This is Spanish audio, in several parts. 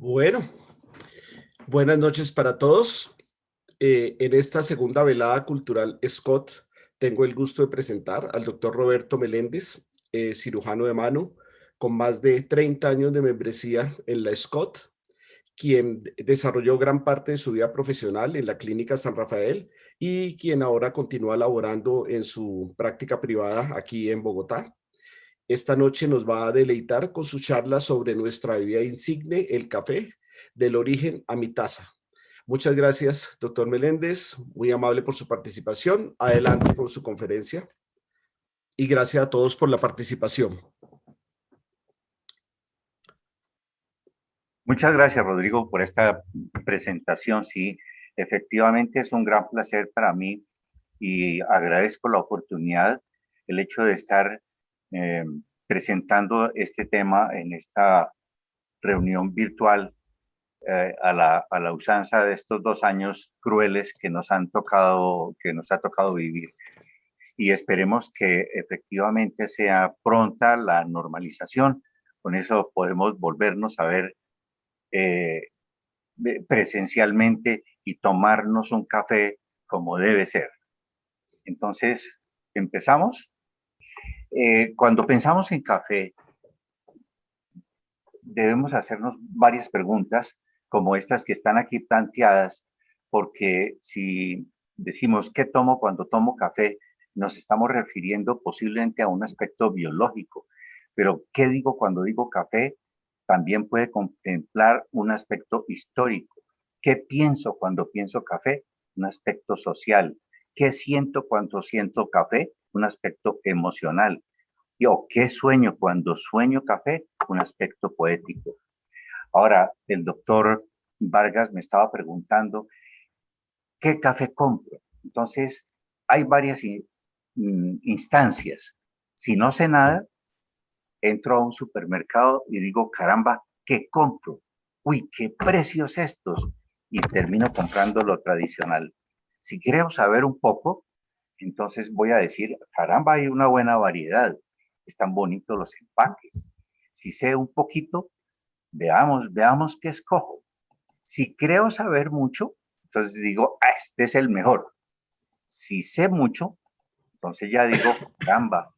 Bueno, buenas noches para todos. En esta segunda velada cultural Scott, tengo el gusto de presentar al doctor Roberto Meléndez, cirujano de mano, con más de 30 años de membresía en la Scott, quien desarrolló gran parte de su vida profesional en la Clínica San Rafael y quien ahora continúa laborando en su práctica privada aquí en Bogotá. Esta noche nos va a deleitar con su charla sobre nuestra bebida insigne, el café, del origen a mi taza. Muchas gracias, doctor Meléndez, muy amable por su participación. Adelante por su conferencia y gracias a todos por la participación. Muchas gracias, Rodrigo, por esta presentación. Sí, efectivamente es un gran placer para mí y agradezco la oportunidad, el hecho de estar eh, presentando este tema en esta reunión virtual a la usanza de estos 2 años crueles que nos ha tocado vivir. Y esperemos que efectivamente sea pronta la normalización. Con eso podemos volvernos a ver eh, presencialmente y tomarnos un café como debe ser. Entonces, empezamos. Cuando pensamos en café, debemos hacernos varias preguntas como estas que están aquí planteadas, porque si decimos qué tomo cuando tomo café, nos estamos refiriendo posiblemente a un aspecto biológico, pero qué digo cuando digo café también puede contemplar un aspecto histórico. ¿Qué pienso cuando pienso café? Un aspecto social. ¿Qué siento cuando siento café? Un aspecto emocional. Yo, ¿qué sueño cuando sueño café? Un aspecto poético. Ahora, el doctor Vargas me estaba preguntando, ¿qué café compro? Entonces, hay varias instancias. Si no sé nada, entro a un supermercado y digo, caramba, ¿qué compro? Uy, ¿qué precios estos? Y termino comprando lo tradicional. Si quiero saber un poco, entonces voy a decir, caramba, hay una buena variedad. Están bonitos los empaques. Si sé un poquito, veamos qué escojo. Si creo saber mucho, entonces digo, ah, este es el mejor. Si sé mucho, entonces ya digo, caramba,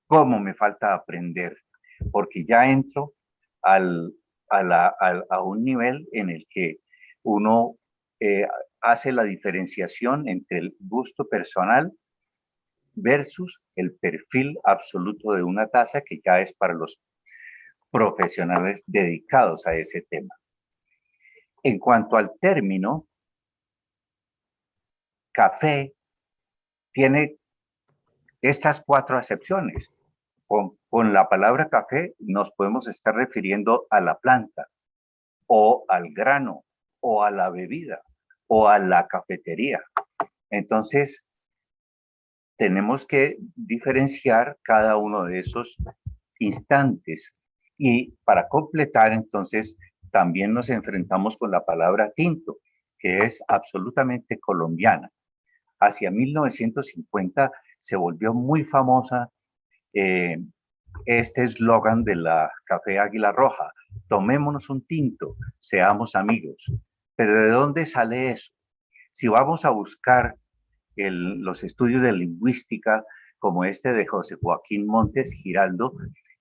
cómo me falta aprender, porque ya entro al, a un nivel en el que uno hace la diferenciación entre el gusto personal versus el perfil absoluto de una taza que ya es para los profesionales dedicados a ese tema. En cuanto al término, café tiene estas 4 acepciones. Con la palabra café nos podemos estar refiriendo a la planta, o al grano, o a la bebida, o a la cafetería. Entonces, tenemos que diferenciar cada uno de esos instantes. Y para completar, entonces, también nos enfrentamos con la palabra tinto, que es absolutamente colombiana. Hacia 1950 se volvió muy famosa eh, este eslogan de la Café Águila Roja: tomémonos un tinto, seamos amigos. Pero ¿de dónde sale eso? Si vamos a buscar los estudios de lingüística como este de José Joaquín Montes Giraldo,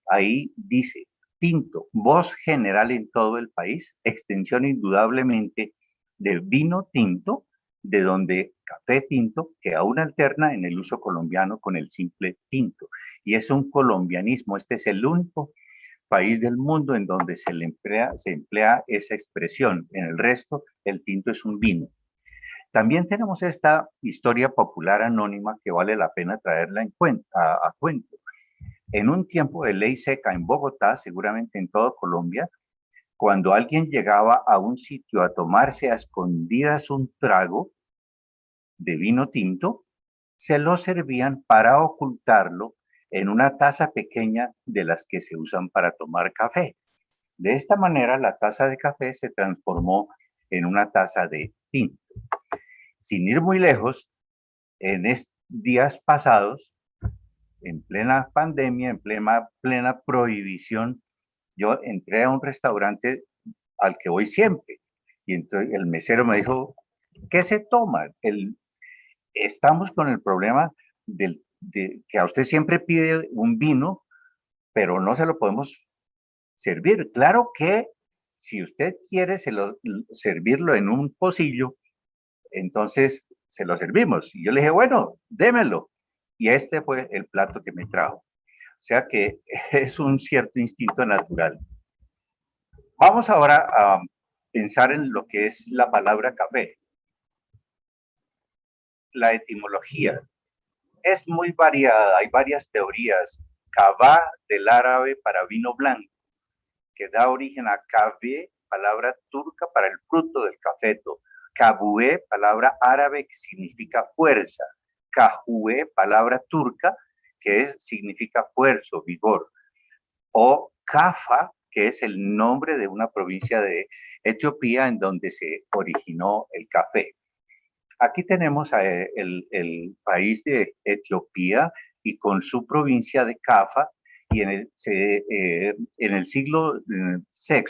ahí dice tinto, voz general en todo el país, extensión indudablemente de vino tinto, de donde café tinto, que aún alterna en el uso colombiano con el simple tinto. Y es un colombianismo, este es el único país del mundo en donde se emplea esa expresión. En el resto, el tinto es un vino. También tenemos esta historia popular anónima que vale la pena traerla en cuenta, a cuento. En un tiempo de ley seca en Bogotá, seguramente en todo Colombia, cuando alguien llegaba a un sitio a tomarse a escondidas un trago de vino tinto, se lo servían para ocultarlo en una taza pequeña de las que se usan para tomar café. De esta manera, la taza de café se transformó en una taza de tinto. Sin ir muy lejos, en días pasados, en plena pandemia, en plena prohibición, yo entré a un restaurante al que voy siempre. Y entonces el mesero me dijo, ¿qué se toma? Estamos con el problema de que a usted siempre pide un vino, pero no se lo podemos servir. Claro que si usted quiere servirlo en un pocillo, entonces se lo servimos. Y yo le dije, bueno, démelo. Y este fue el plato que me trajo. O sea que es un cierto instinto natural. Vamos ahora a pensar en lo que es la palabra café. La etimología es muy variada, hay varias teorías. Cavá, del árabe para vino blanco, que da origen a café, palabra turca para el fruto del cafeto. Cabué, palabra árabe que significa fuerza. Cajué, palabra turca que significa fuerza, vigor. O Cafa, que es el nombre de una provincia de Etiopía en donde se originó el café. Aquí tenemos el país de Etiopía y con su provincia de Cafa, y en el siglo VI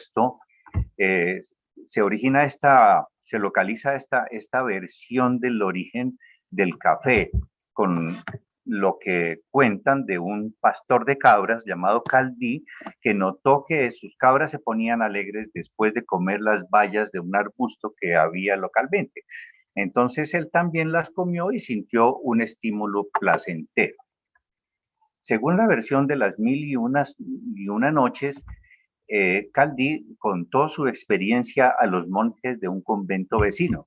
se origina se localiza esta versión del origen del café, con lo que cuentan de un pastor de cabras llamado Caldí, que notó que sus cabras se ponían alegres después de comer las bayas de un arbusto que había localmente. Entonces él también las comió y sintió un estímulo placentero. Según la versión de las Mil y Una Noches, Caldí contó su experiencia a los monjes de un convento vecino.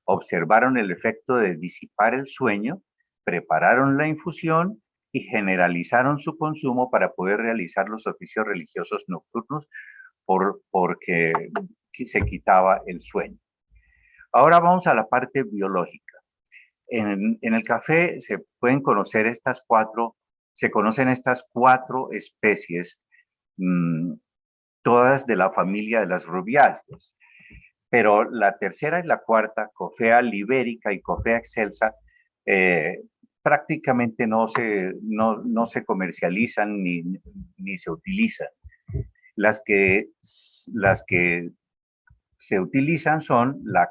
Observaron el efecto de disipar el sueño, prepararon la infusión y generalizaron su consumo para poder realizar los oficios religiosos nocturnos porque se quitaba el sueño. Ahora vamos a la parte biológica. En el café se conocen estas cuatro especies, todas de la familia de las rubiáceas. Pero la tercera y la cuarta, Coffea liberica y Coffea excelsa, prácticamente no se comercializan ni se utilizan. Las que se utilizan son la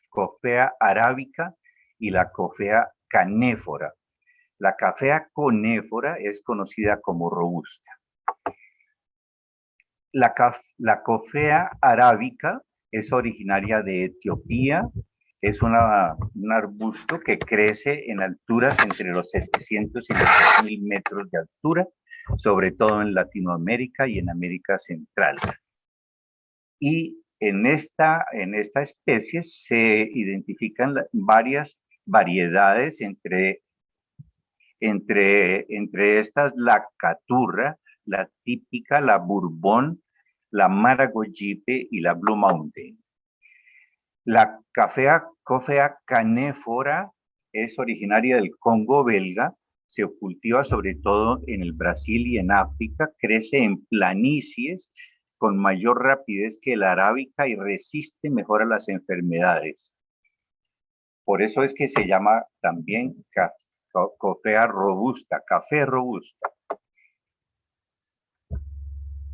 Coffea arábica y la Coffea canéfora. La Coffea canéfora es conocida como robusta. La Coffea arábica es originaria de Etiopía, es un arbusto que crece en alturas entre los 700 y los 2000 metros de altura, sobre todo en Latinoamérica y en América Central. Y en esta especie se identifican varias variedades, entre estas la caturra, la típica, la bourbon, la maragogipe y la blue mountain. La Coffea canéfora es originaria del Congo belga, se cultiva sobre todo en el Brasil y en África, crece en planicies con mayor rapidez que la arábica y resiste mejor a las enfermedades. Por eso es que se llama también Coffea robusta, café robusta.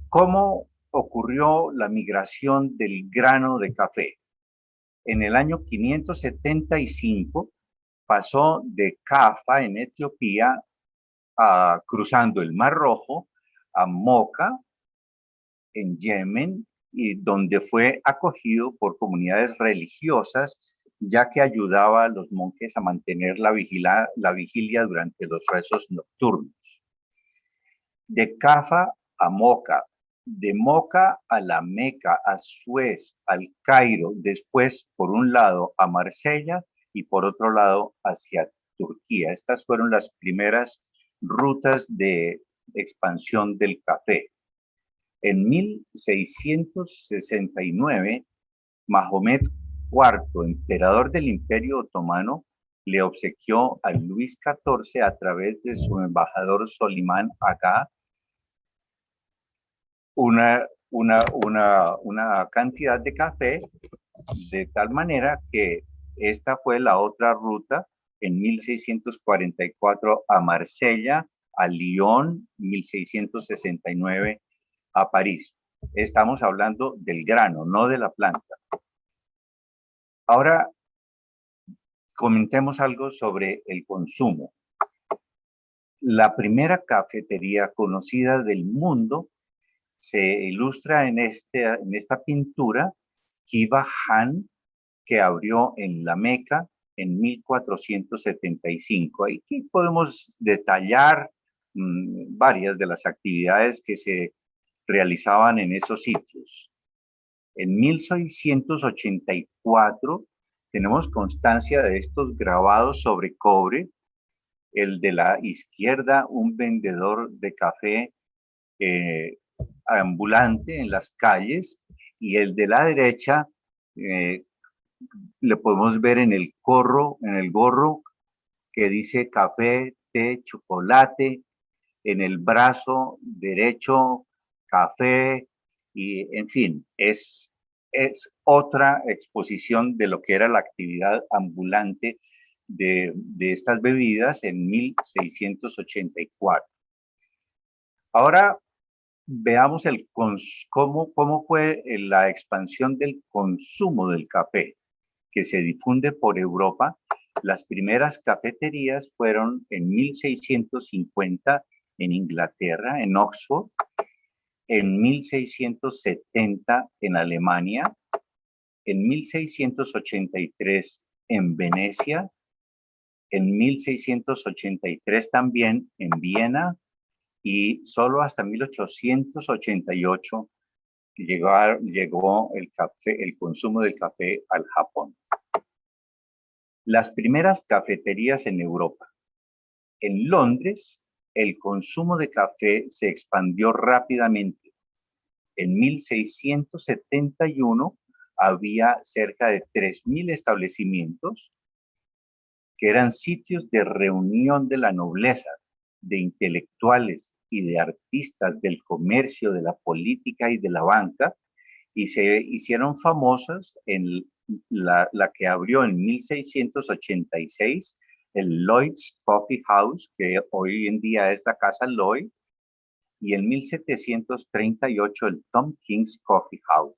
¿Cómo ocurrió la migración del grano de café? En el año 575 pasó de Cafa, en Etiopía, cruzando el Mar Rojo, a Moca, en Yemen, y donde fue acogido por comunidades religiosas, ya que ayudaba a los monjes a mantener la vigilia durante los rezos nocturnos. De Cafa a Moca, de Moca a la Meca, a Suez, al Cairo, después por un lado a Marsella y por otro lado hacia Turquía. Estas fueron las primeras rutas de expansión del café. En 1669, Mahomet IV, emperador del Imperio Otomano, le obsequió a Luis XIV a través de su embajador Solimán Agha una cantidad de café, de tal manera que esta fue la otra ruta en 1644 a Marsella, a Lyon, 1669 a París. Estamos hablando del grano, no de la planta. Ahora comentemos algo sobre el consumo. La primera cafetería conocida del mundo se ilustra en esta pintura, Kiva Han, que abrió en la Meca en 1475. Aquí podemos detallar varias de las actividades que se realizaban en esos sitios. En 1684 tenemos constancia de estos grabados sobre cobre. El de la izquierda, un vendedor de café ambulante en las calles, y el de la derecha le podemos ver en el gorro que dice café, té, chocolate, en el brazo derecho café, y en fin, es otra exposición de lo que era la actividad ambulante de estas bebidas en 1684. Ahora veamos cómo fue la expansión del consumo del café, que se difunde por Europa. Las primeras cafeterías fueron en 1650 en Inglaterra, en Oxford, en 1670 en Alemania, en 1683 en Venecia, en 1683 también en Viena, y solo hasta 1888 llegó el consumo del café al Japón. Las primeras cafeterías en Europa. En Londres, el consumo de café se expandió rápidamente. En 1671 había cerca de 3.000 establecimientos que eran sitios de reunión de la nobleza, de intelectuales y de artistas del comercio, de la política y de la banca, y se hicieron famosas en la que abrió en 1686 el Lloyd's Coffee House, que hoy en día es la Casa Lloyd, y en 1738 el Tom King's Coffee House.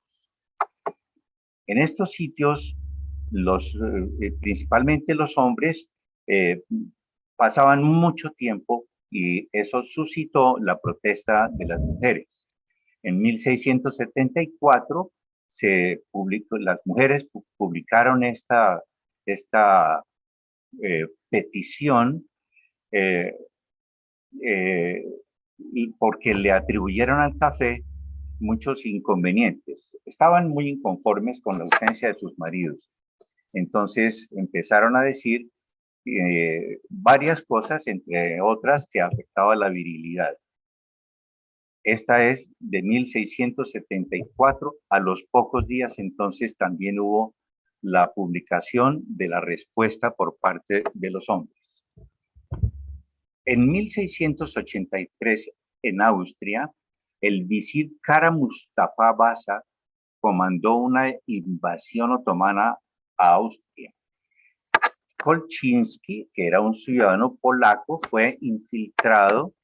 En estos sitios, principalmente los hombres, pasaban mucho tiempo, y eso suscitó la protesta de las mujeres. En 1674 las mujeres publicaron esta petición porque le atribuyeron al café muchos inconvenientes. Estaban muy inconformes con la ausencia de sus maridos. Entonces empezaron a decir varias cosas, entre otras que afectaban la virilidad. Esta es de 1674. A los pocos días entonces también hubo la publicación de la respuesta por parte de los hombres. En 1683, en Austria, el visir Kara Mustafa Basa comandó una invasión otomana a Austria. Kolczynski, que era un ciudadano polaco, fue infiltrado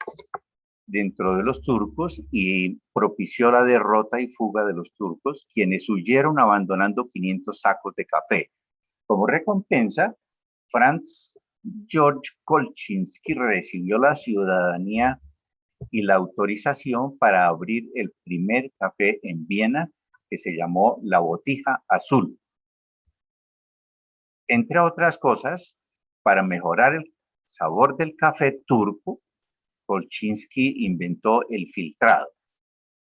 dentro de los turcos y propició la derrota y fuga de los turcos, quienes huyeron abandonando 500 sacos de café. Como recompensa, Franz Georg Kolczynski recibió la ciudadanía y la autorización para abrir el primer café en Viena, que se llamó La Botija Azul. Entre otras cosas, para mejorar el sabor del café turco, Kolczynski inventó el filtrado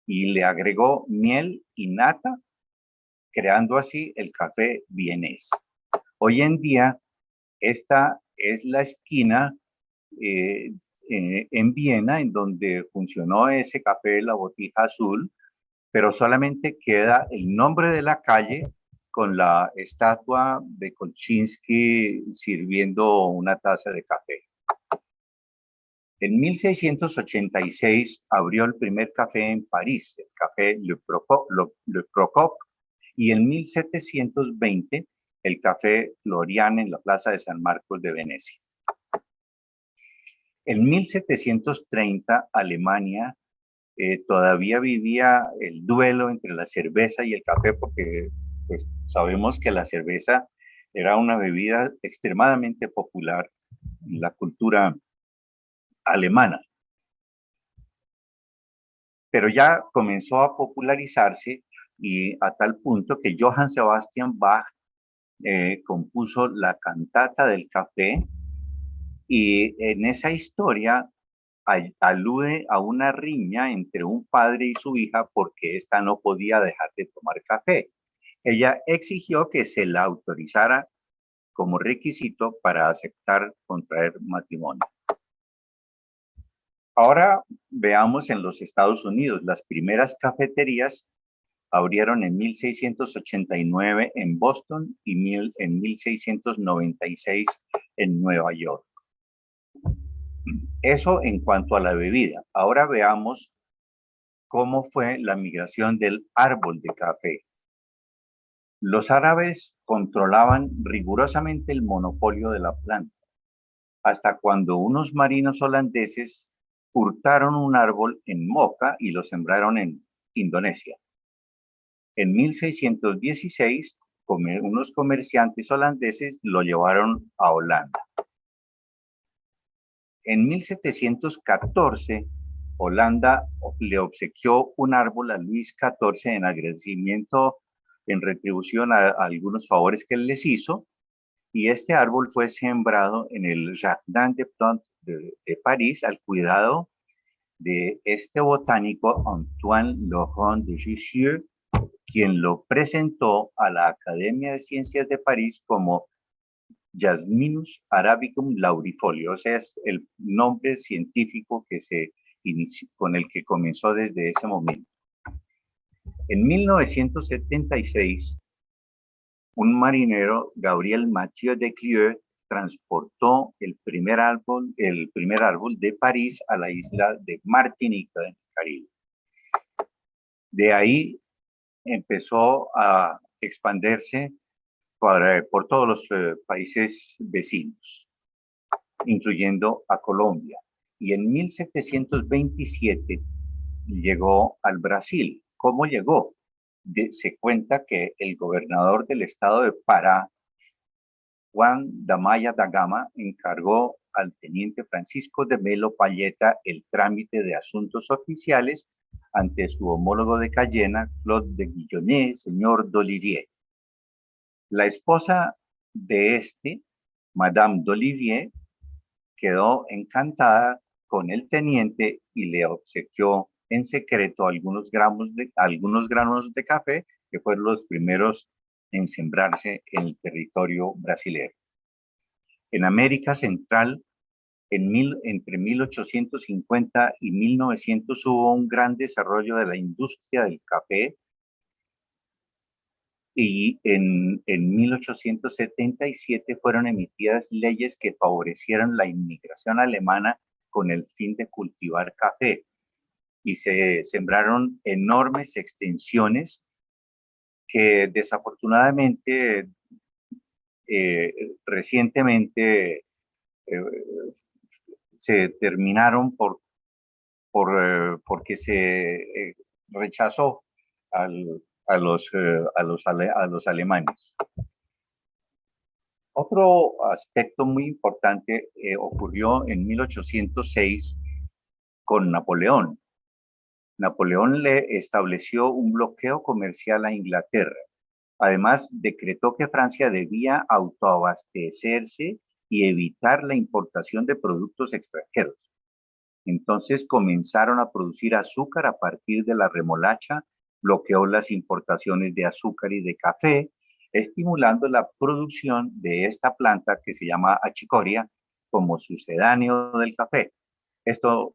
y le agregó miel y nata, creando así el café vienés. Hoy en día, esta es la esquina en Viena en donde funcionó ese café La Botija Azul, pero solamente queda el nombre de la calle con la estatua de Kolczynski sirviendo una taza de café. En 1686 abrió el primer café en París, el café Le Procop, y en 1720 el café Florian en la plaza de San Marcos de Venecia. En 1730 Alemania todavía vivía el duelo entre la cerveza y el café, porque pues, sabemos que la cerveza era una bebida extremadamente popular en la cultura alemana. Pero ya comenzó a popularizarse y a tal punto que Johann Sebastian Bach compuso la cantata del café, y en esa historia alude a una riña entre un padre y su hija porque ésta no podía dejar de tomar café. Ella exigió que se la autorizara como requisito para aceptar contraer matrimonio. Ahora veamos en los Estados Unidos. Las primeras cafeterías abrieron en 1689 en Boston y en 1696 en Nueva York. Eso en cuanto a la bebida. Ahora veamos cómo fue la migración del árbol de café. Los árabes controlaban rigurosamente el monopolio de la planta, hasta cuando unos marinos holandeses hurtaron un árbol en Moca y lo sembraron en Indonesia. En 1616, unos comerciantes holandeses lo llevaron a Holanda. En 1714, Holanda le obsequió un árbol a Luis XIV en agradecimiento, en retribución a algunos favores que él les hizo, y este árbol fue sembrado en el Jardin des Plantes de París al cuidado de este botánico Antoine Laurent de Jussieu, quien lo presentó a la Academia de Ciencias de París como Jasminus arabicum laurifolio, o sea, es el nombre científico que con el que comenzó desde ese momento. En 1976, un marinero, Gabriel Mathieu de Clieu, transportó el primer árbol de París a la isla de Martinica, en el Caribe. De ahí empezó a expandirse por todos los países vecinos, incluyendo a Colombia. Y en 1727 llegó al Brasil. ¿Cómo llegó? Se cuenta que el gobernador del estado de Pará, Juan Damaya da Gama, encargó al teniente Francisco de Melo Palleta el trámite de asuntos oficiales ante su homólogo de Cayena, Claude de Guillonnet, señor d'Olivier. La esposa de Madame d'Olivier, quedó encantada con el teniente y le obsequió en secreto algunos granos de café, que fueron los primeros en sembrarse en el territorio brasileño. En América Central, entre 1850 y 1900 hubo un gran desarrollo de la industria del café, y en 1877 fueron emitidas leyes que favorecieron la inmigración alemana con el fin de cultivar café, y se sembraron enormes extensiones que desafortunadamente recientemente se terminaron porque se rechazó a los alemanes. Otro aspecto muy importante ocurrió en 1806 con Napoleón. Napoleón le estableció un bloqueo comercial a Inglaterra. Además, decretó que Francia debía autoabastecerse y evitar la importación de productos extranjeros. Entonces comenzaron a producir azúcar a partir de la remolacha, bloqueó las importaciones de azúcar y de café, estimulando la producción de esta planta que se llama achicoria como sucedáneo del café. Esto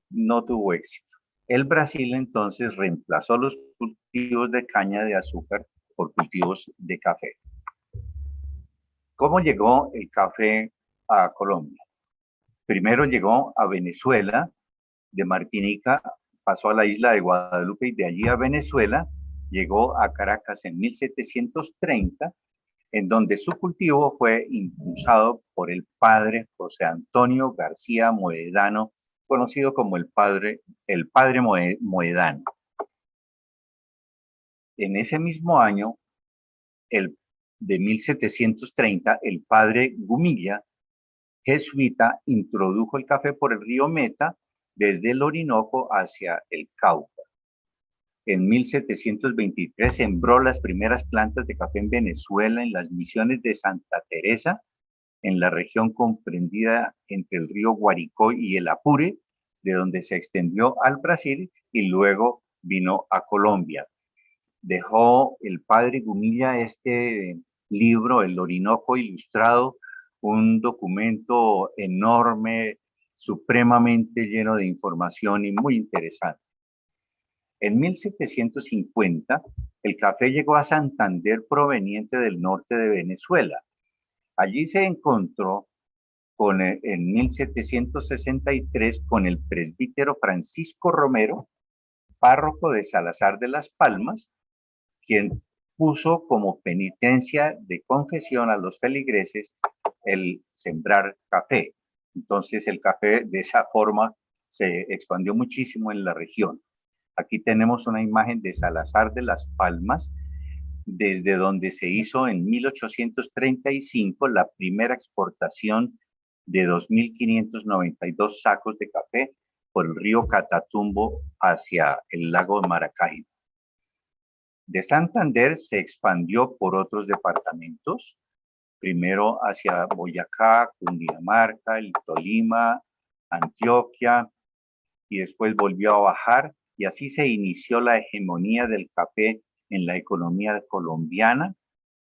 no tuvo éxito. El Brasil entonces reemplazó los cultivos de caña de azúcar por cultivos de café. ¿Cómo llegó el café a Colombia? Primero llegó a Venezuela, de Martinica pasó a la isla de Guadalupe y de allí a Venezuela, llegó a Caracas en 1730, en donde su cultivo fue impulsado por el padre José Antonio García Moedano conocido como Moedano. En ese mismo año, de 1730, el padre Gumilla, jesuita, introdujo el café por el río Meta desde el Orinoco hacia el Cauca. En 1723 sembró las primeras plantas de café en Venezuela en las misiones de Santa Teresa, en la región comprendida entre el río Guaricó y el Apure, de donde se extendió al Brasil y luego vino a Colombia. Dejó el padre Gumilla este libro, El Orinoco Ilustrado, un documento enorme, supremamente lleno de información y muy interesante. En 1750, el café llegó a Santander proveniente del norte de Venezuela. Allí se encontró en 1763 con el presbítero Francisco Romero, párroco de Salazar de las Palmas, quien puso como penitencia de confesión a los feligreses el sembrar café. Entonces el café de esa forma se expandió muchísimo en la región. Aquí tenemos una imagen de Salazar de las Palmas, desde donde se hizo en 1835 la primera exportación de 2.592 sacos de café por el río Catatumbo hacia el lago Maracaibo. De Santander se expandió por otros departamentos, primero hacia Boyacá, Cundinamarca, el Tolima, Antioquia, y después volvió a bajar, y así se inició la hegemonía del café en la economía colombiana,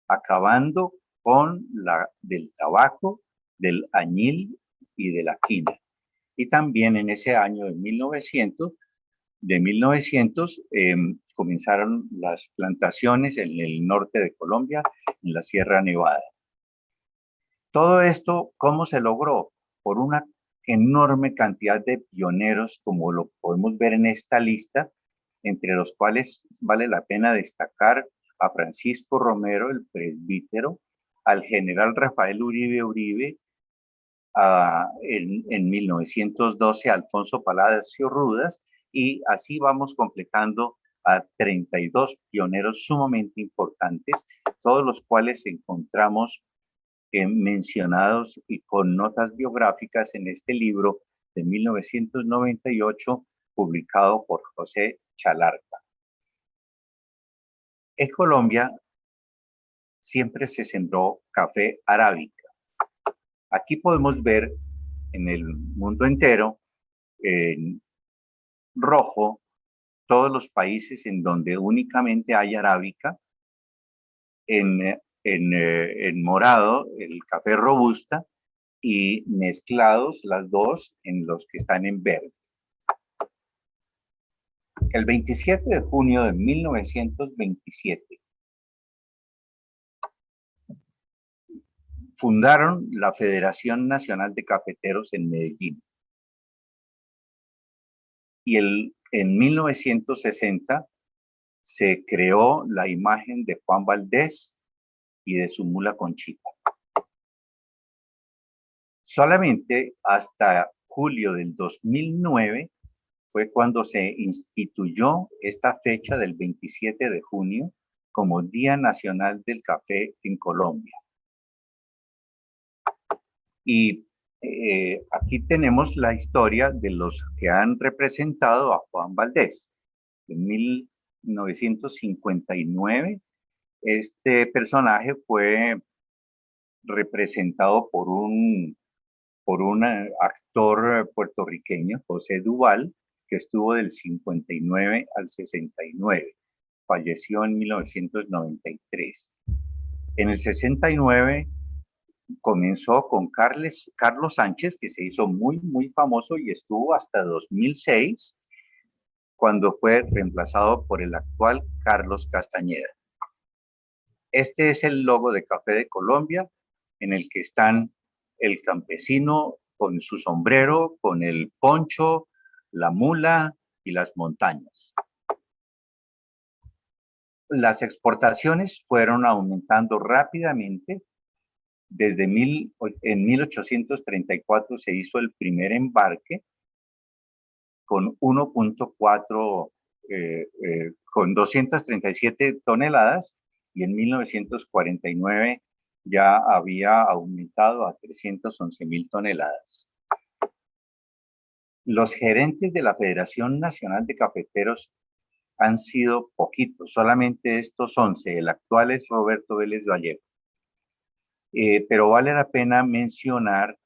acabando con la del tabaco, del añil y de la quina. Y también en ese año de 1900 comenzaron las plantaciones en el norte de Colombia, en la Sierra Nevada. Todo esto, ¿cómo se logró? Por una enorme cantidad de pioneros, como lo podemos ver en esta lista, entre los cuales vale la pena destacar a Francisco Romero, el presbítero, al general Rafael Uribe Uribe, en 1912 a Alfonso Palacio Rudas, y así vamos completando a 32 pioneros sumamente importantes, todos los cuales encontramos mencionados y con notas biográficas en este libro de 1998, publicado por José Chalarca. En Colombia siempre se sembró café arábica. Aquí podemos ver en el mundo entero, en rojo, todos los países en donde únicamente hay arábica, en morado el café robusta, y mezclados las dos en los que están en verde. El 27 de junio de 1927 fundaron la Federación Nacional de Cafeteros en Medellín. Y en 1960 se creó la imagen de Juan Valdés y de su mula Conchita. Solamente hasta julio del 2009 fue cuando se instituyó esta fecha del 27 de junio como Día Nacional del Café en Colombia. Y aquí tenemos la historia de los que han representado a Juan Valdés. En 1959, este personaje fue representado por un actor puertorriqueño, José Duval, que estuvo del 59 al 69. Falleció en 1993. En el 69 comenzó con Carlos Sánchez, que se hizo muy famoso y estuvo hasta 2006, cuando fue reemplazado por el actual Carlos Castañeda. Este es el logo de Café de Colombia, en el que están el campesino con su sombrero, con el poncho, la mula y las montañas. Las exportaciones fueron aumentando rápidamente. En 1834 se hizo el primer embarque con 1.4, con 237 toneladas, y en 1949 ya había aumentado a 311.000 toneladas. Los gerentes de la Federación Nacional de Cafeteros han sido poquitos, solamente estos 11. El actual es Roberto Vélez Vallejo. Pero vale la pena mencionar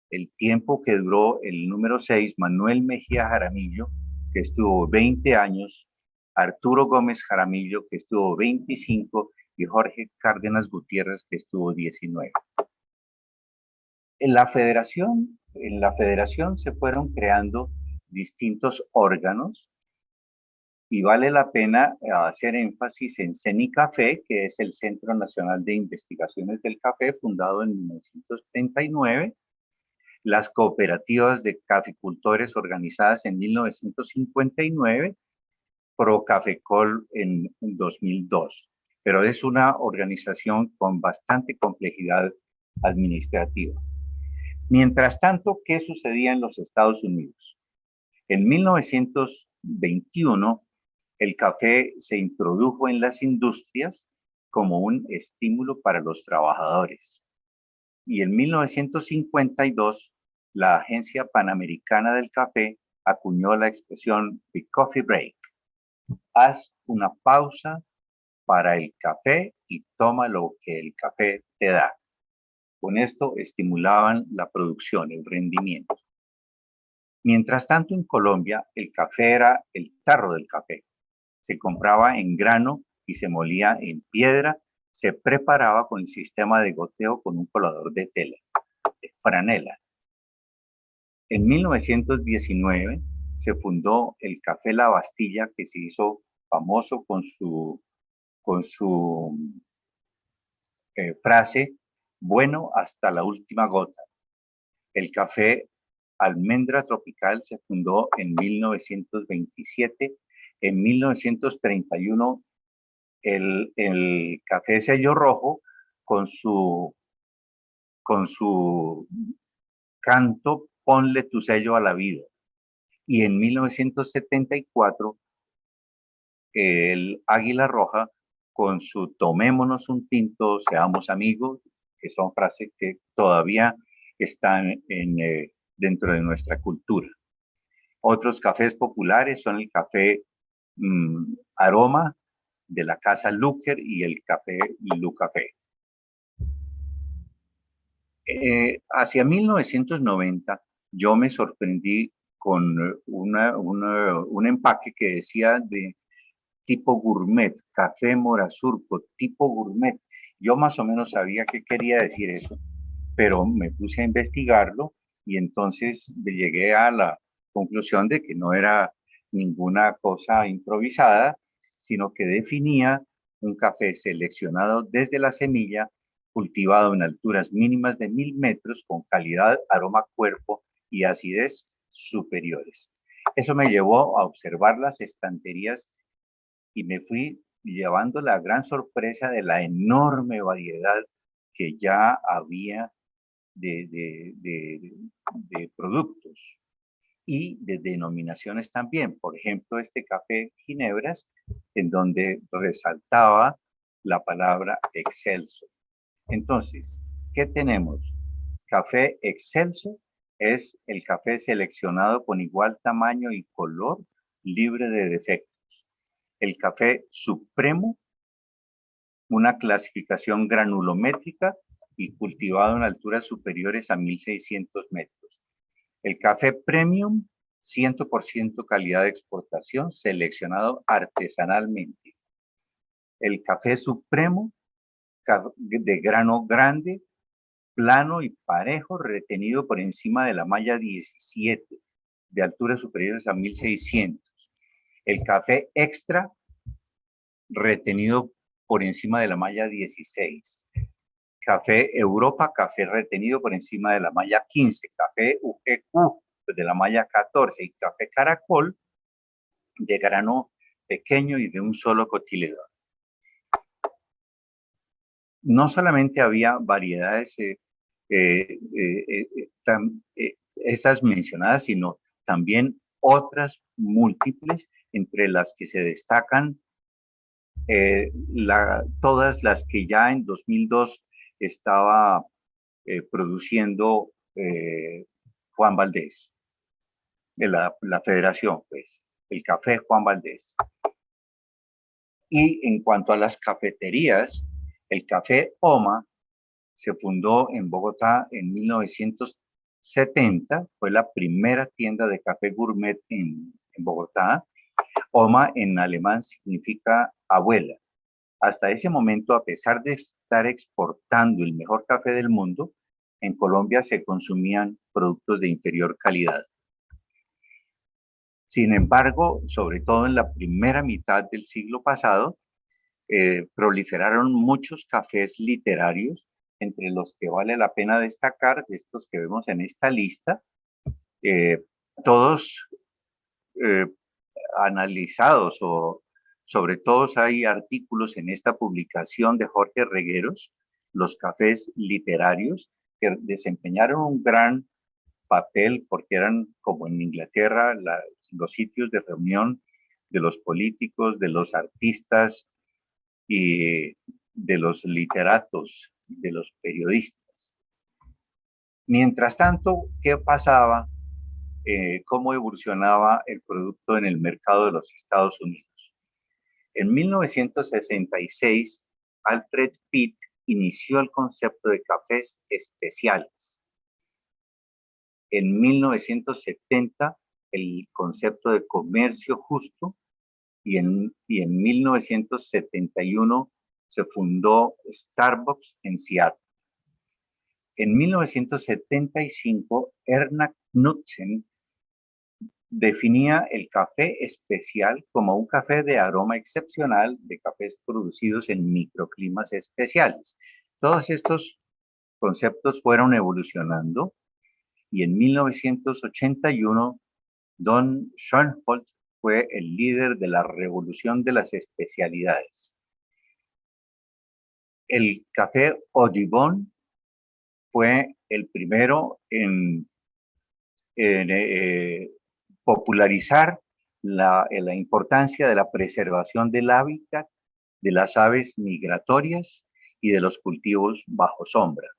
el tiempo que duró el número 6, Manuel Mejía Jaramillo, que estuvo 20 años, Arturo Gómez Jaramillo, que estuvo 25, y Jorge Cárdenas Gutiérrez, que estuvo 19. En la federación se fueron creando distintos órganos, y vale la pena hacer énfasis en CENICAFE, que es el Centro Nacional de Investigaciones del Café, fundado en 1939, las cooperativas de caficultores organizadas en 1959, Procafecol en 2002, pero es una organización con bastante complejidad administrativa. Mientras tanto, ¿qué sucedía en los Estados Unidos? En 1921, el café se introdujo en las industrias como un estímulo para los trabajadores. Y en 1952, la Agencia Panamericana del Café acuñó la expresión "the coffee break". Haz una pausa para el café y toma lo que el café te da. Con esto estimulaban la producción, el rendimiento. Mientras tanto, en Colombia, el café era el tarro del café. Se compraba en grano y se molía en piedra. Se preparaba con el sistema de goteo con un colador de tela, de franela. En 1919 se fundó el Café La Bastilla, que se hizo famoso con su frase, bueno hasta la última gota. El café Almendra Tropical se fundó en 1927. En 1931, el café Sello Rojo, con su canto Ponle tu sello a la vida. Y en 1974, el Águila Roja, con su Tomémonos un tinto, seamos amigos, que son frases que todavía están dentro de nuestra cultura. Otros cafés populares son el café Aroma de la casa Lucker y el café Lucafé. Hacia 1990 yo me sorprendí con un empaque que decía de tipo gourmet, café Morazurco, tipo gourmet. Yo más o menos sabía qué quería decir eso, pero me puse a investigarlo y entonces llegué a la conclusión de que no era ninguna cosa improvisada, sino que definía un café seleccionado desde la semilla, cultivado en alturas mínimas de 1000 metros, con calidad, aroma, cuerpo y acidez superiores. Eso me llevó a observar las estanterías y me fui llevando la gran sorpresa de la enorme variedad que ya había de productos y de denominaciones también. Por ejemplo, este café Ginebras, en donde resaltaba la palabra excelso. Entonces, ¿qué tenemos? Café excelso es el café seleccionado con igual tamaño y color, libre de defectos. El café supremo, una clasificación granulométrica y cultivado en alturas superiores a 1600 metros. El café premium, 100% calidad de exportación, seleccionado artesanalmente. El café supremo, de grano grande, plano y parejo, retenido por encima de la malla 17, de alturas superiores a 1600. El café extra, retenido por encima de la malla 16. Café Europa, café retenido por encima de la malla 15. Café UGQ, de la malla 14. Y café Caracol, de grano pequeño y de un solo cotiledón. No solamente había variedades esas mencionadas, sino también otras múltiples, entre las que se destacan todas las que ya en 2002 estaba produciendo Juan Valdez, de la federación, pues, el café Juan Valdez. Y en cuanto a las cafeterías, el café Oma se fundó en Bogotá en 1970, fue la primera tienda de café gourmet en Bogotá. Oma en alemán significa abuela. Hasta ese momento, a pesar de estar exportando el mejor café del mundo, en Colombia se consumían productos de inferior calidad. Sin embargo, sobre todo en la primera mitad del siglo pasado, proliferaron muchos cafés literarios, entre los que vale la pena destacar, de estos que vemos en esta lista, todos analizados, o sobre todo hay artículos en esta publicación de Jorge Regueros, los cafés literarios, que desempeñaron un gran papel porque eran, como en Inglaterra, los sitios de reunión de los políticos, de los artistas y de los literatos, de los periodistas. Mientras tanto, ¿qué pasaba? ¿Cómo evolucionaba el producto en el mercado de los Estados Unidos? En 1966, Alfred Pitt inició el concepto de cafés especiales. En 1970, el concepto de comercio justo, y en 1971 se fundó Starbucks en Seattle. En 1975, Ernst Knudsen definía el café especial como un café de aroma excepcional de cafés producidos en microclimas especiales. Todos estos conceptos fueron evolucionando y en 1981 Don Schoenholt fue el líder de la revolución de las especialidades. El café Audubon fue el primero en popularizar la importancia de la preservación del hábitat de las aves migratorias y de los cultivos bajo sombra.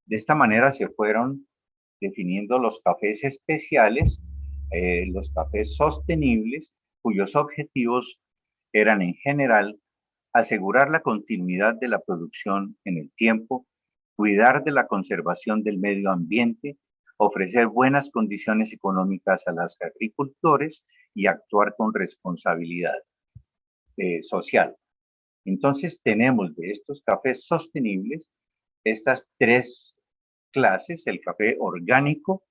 De esta manera se fueron definiendo los cafés especiales, los cafés sostenibles, cuyos objetivos eran en general asegurar la continuidad de la producción en el tiempo, cuidar de la conservación del medio ambiente, ofrecer buenas condiciones económicas a los agricultores y actuar con responsabilidad social. Entonces tenemos de estos cafés sostenibles estas tres clases: el café orgánico,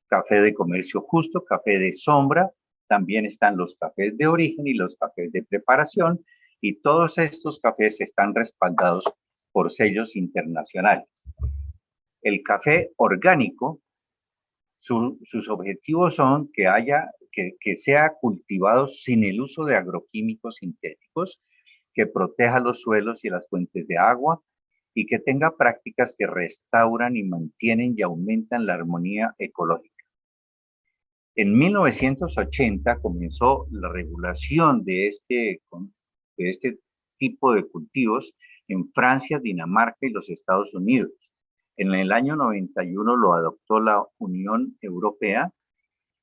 café de comercio justo, café de sombra. También están los cafés de origen y los cafés de preparación, y todos estos cafés están respaldados por sellos internacionales. El café orgánico, sus objetivos son que sea cultivado sin el uso de agroquímicos sintéticos, que proteja los suelos y las fuentes de agua, y que tenga prácticas que restauran y mantienen y aumentan la armonía ecológica. En 1980 comenzó la regulación de este tipo de cultivos en Francia, Dinamarca y los Estados Unidos. En el año 91 lo adoptó la Unión Europea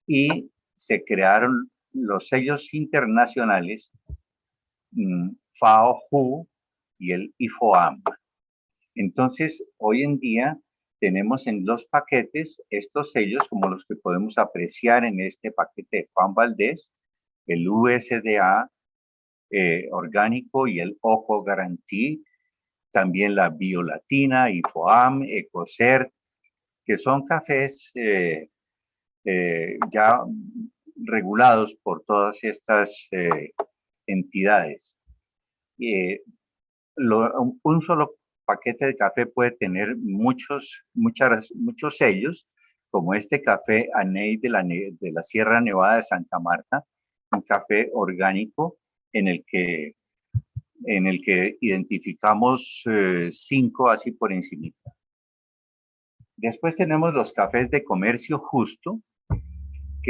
y se crearon los sellos internacionales FAO y el IFOAM. Entonces, hoy en día tenemos en los paquetes estos sellos, como los que podemos apreciar en este paquete de Juan Valdez, el USDA orgánico y el OCO Garantí, también la Biolatina, IFOAM, Ecocert, que son cafés ya regulados por todas estas entidades. Un solo paquete de café puede tener muchos sellos, como este café Aney de la Sierra Nevada de Santa Marta, un café orgánico en el que identificamos 5 así por encimita. Después tenemos los cafés de comercio justo,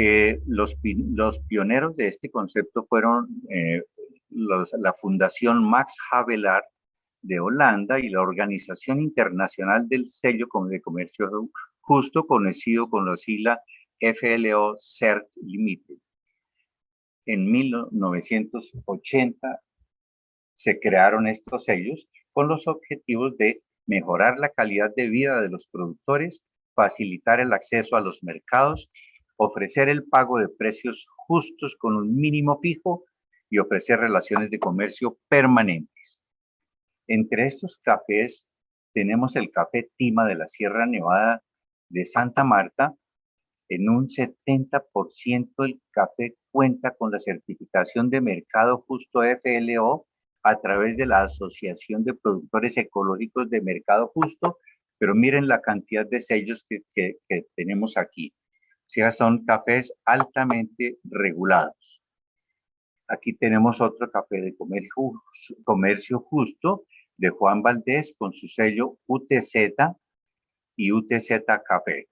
que los pioneros de este concepto fueron la Fundación Max Havelaar de Holanda y la Organización Internacional del Sello de Comercio Justo, conocido con la sigla FLO CERT Limited. En 1980 se crearon estos sellos con los objetivos de mejorar la calidad de vida de los productores, facilitar el acceso a los mercados, ofrecer el pago de precios justos con un mínimo fijo y ofrecer relaciones de comercio permanentes. Entre estos cafés tenemos el café Tima de la Sierra Nevada de Santa Marta. En un 70% el café cuenta con la certificación de Mercado Justo FLO a través de la Asociación de Productores Ecológicos de Mercado Justo, pero miren la cantidad de sellos que tenemos aquí. O sea, son cafés altamente regulados. Aquí tenemos otro café de comercio justo de Juan Valdés con su sello UTZ y UTZ Café.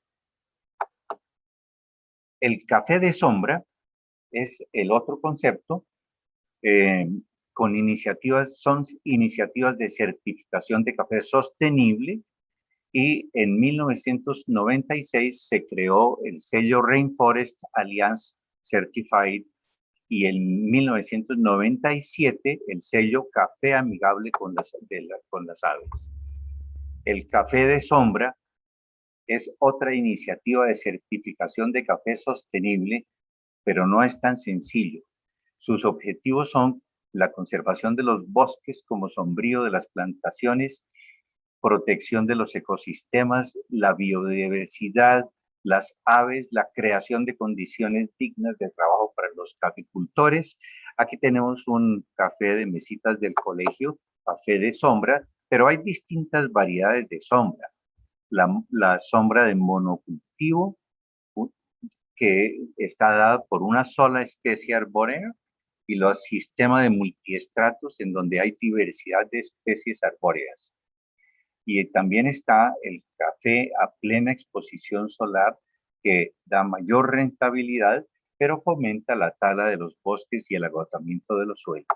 El café de sombra es el otro concepto con son iniciativas de certificación de café sostenible, y en 1996 se creó el sello Rainforest Alliance Certified y en 1997 el sello Café Amigable con las Aves. El café de sombra es otra iniciativa de certificación de café sostenible, pero no es tan sencillo. Sus objetivos son la conservación de los bosques como sombrío de las plantaciones, protección de los ecosistemas, la biodiversidad, las aves, la creación de condiciones dignas de trabajo para los caficultores. Aquí tenemos un café de mesitas del colegio, café de sombra, pero hay distintas variedades de sombra. La sombra de monocultivo, que está dada por una sola especie arbórea, y los sistemas de multiestratos en donde hay diversidad de especies arbóreas. Y también está el café a plena exposición solar, que da mayor rentabilidad, pero fomenta la tala de los bosques y el agotamiento de los suelos.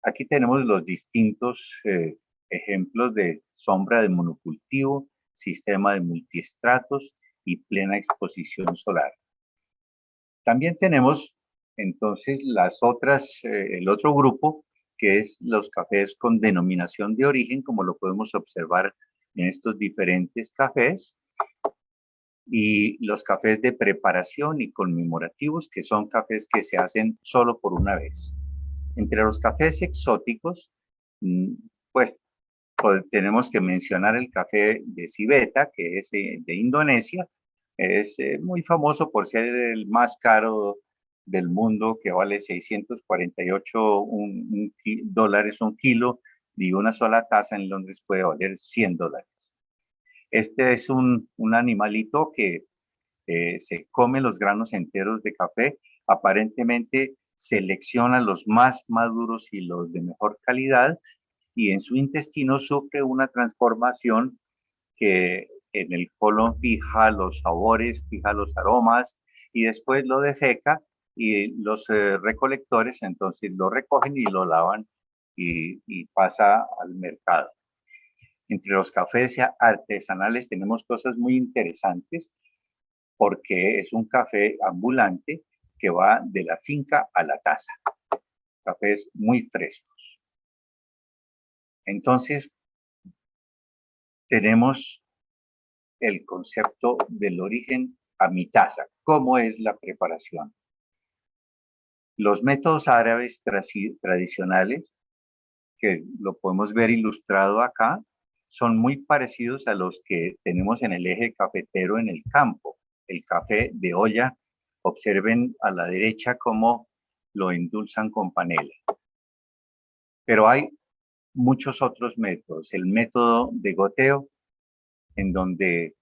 Aquí tenemos los distintos ejemplos de sombra de monocultivo, sistema de multiestratos y plena exposición solar. También tenemos entonces el otro grupo, que es los cafés con denominación de origen, como lo podemos observar en estos diferentes cafés, y los cafés de preparación y conmemorativos, que son cafés que se hacen solo por una vez. Entre los cafés exóticos, pues tenemos que mencionar el café de Civeta, que es de Indonesia. Es muy famoso por ser el más caro del mundo, que vale 648 dólares un kilo, y una sola taza en Londres puede valer 100 dólares. Este es un animalito que se come los granos enteros de café, aparentemente selecciona los más maduros y los de mejor calidad, y en su intestino sufre una transformación que en el colon fija los sabores, fija los aromas, y después lo defeca, y los recolectores entonces lo recogen y lo lavan y pasa al mercado. Entre los cafés artesanales tenemos cosas muy interesantes, porque es un café ambulante que va de la finca a la taza. Cafés muy frescos. Entonces, tenemos el concepto del origen a mi taza. ¿Cómo es la preparación? Los métodos árabes tradicionales, que lo podemos ver ilustrado acá, son muy parecidos a los que tenemos en el eje cafetero en el campo. El café de olla, observen a la derecha cómo lo endulzan con panela. Pero hay muchos otros métodos. El método de goteo, en donde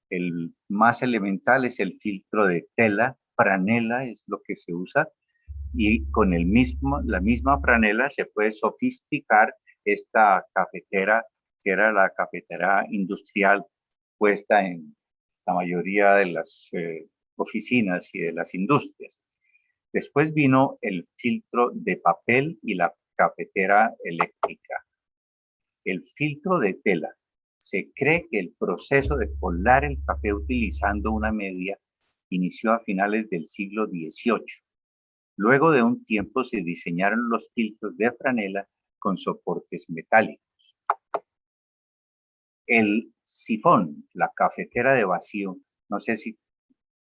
el más elemental es el filtro de tela, franela es lo que se usa, y con la misma franela se puede sofisticar esta cafetera, que era la cafetera industrial puesta en la mayoría de las oficinas y de las industrias. Después vino el filtro de papel y la cafetera eléctrica. El filtro de tela. Se cree que el proceso de colar el café utilizando una media inició a finales del siglo XVIII. Luego de un tiempo se diseñaron los filtros de franela con soportes metálicos. El sifón, la cafetera de vacío, no sé si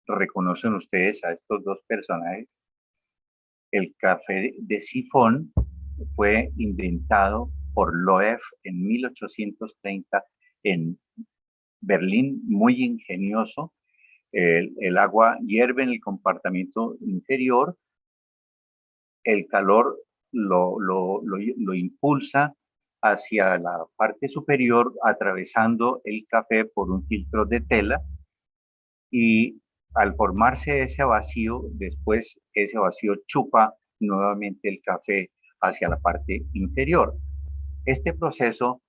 reconocen ustedes a estos dos personajes. El café de sifón fue inventado por Loew en 1830 en Berlín, muy ingenioso. El agua hierve en el compartimento inferior, el calor lo impulsa hacia la parte superior, atravesando el café por un filtro de tela, y al formarse ese vacío, después ese vacío chupa nuevamente el café hacia la parte inferior. Este proceso